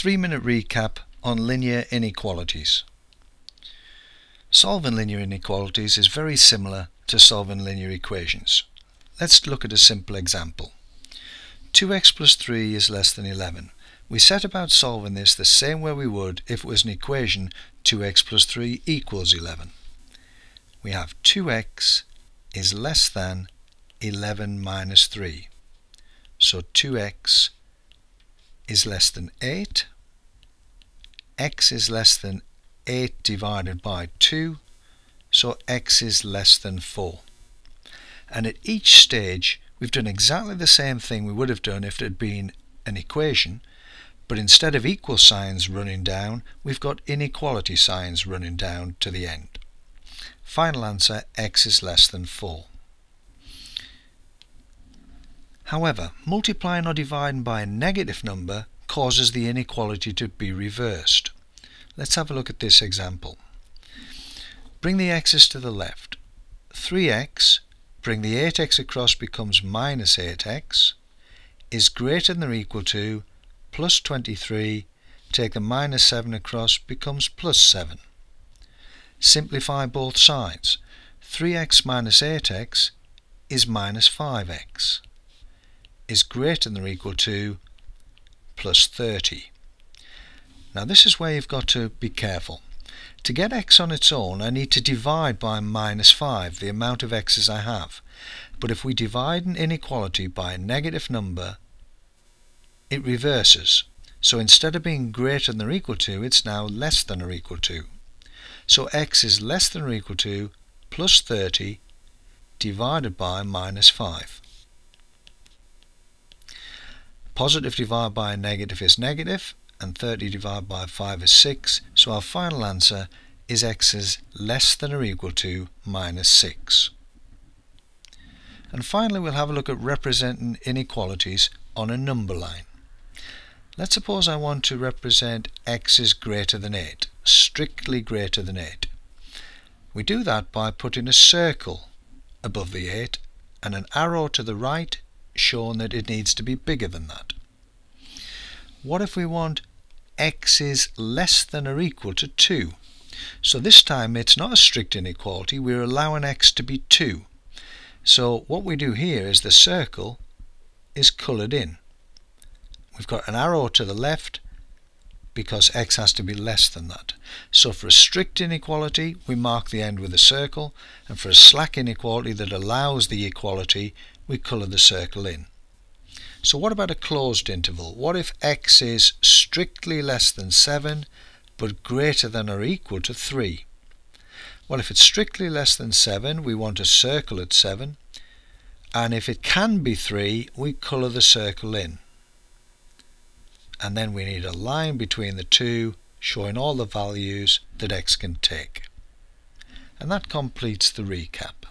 3-minute recap on linear inequalities. Solving linear inequalities is very similar to solving linear equations. Let's look at a simple example. 2x plus 3 is less than 11. We set about solving this the same way we would if it was an equation 2x plus 3 equals 11. We have 2x is less than 11 minus 3. So 2x is less than 8. X is less than 8 divided by 2. So x is less than 4. And at each stage we've done exactly the same thing we would have done if it had been an equation, but instead of equal signs running down, we've got inequality signs running down to the end. Final answer, x is less than 4. However, multiplying or dividing by a negative number causes the inequality to be reversed. Let's have a look at this example. Bring the x's to the left. 3x, bring the 8x across becomes minus 8x, is greater than or equal to plus 23, take the minus 7 across becomes plus 7. Simplify both sides. 3x minus 8x is minus 5x, is greater than or equal to plus 30. Now this is where you've got to be careful. To get x on its own, I need to divide by minus 5, the amount of x's I have. But if we divide an inequality by a negative number, it reverses. So instead of being greater than or equal to, it's now less than or equal to. So x is less than or equal to plus 30 divided by minus 5. Positive divided by a negative is negative, and 30 divided by 5 is 6, so our final answer is x is less than or equal to minus 6. And finally we'll have a look at representing inequalities on a number line. Let's suppose I want to represent x is greater than 8, strictly greater than 8. We do that by putting a circle above the 8 and an arrow to the right showing that it needs to be bigger than that. What if we want x is less than or equal to 2? So this time it's not a strict inequality, we're allowing x to be 2. So what we do here is the circle is coloured in. We've got an arrow to the left because x has to be less than that. So for a strict inequality we mark the end with a circle, and for a slack inequality that allows the equality we colour the circle in. So what about a closed interval? What if x is strictly less than 7 but greater than or equal to 3? Well, if it's strictly less than 7 we want a circle at 7, and if it can be 3 we colour the circle in. And then we need a line between the two showing all the values that x can take. And that completes the recap.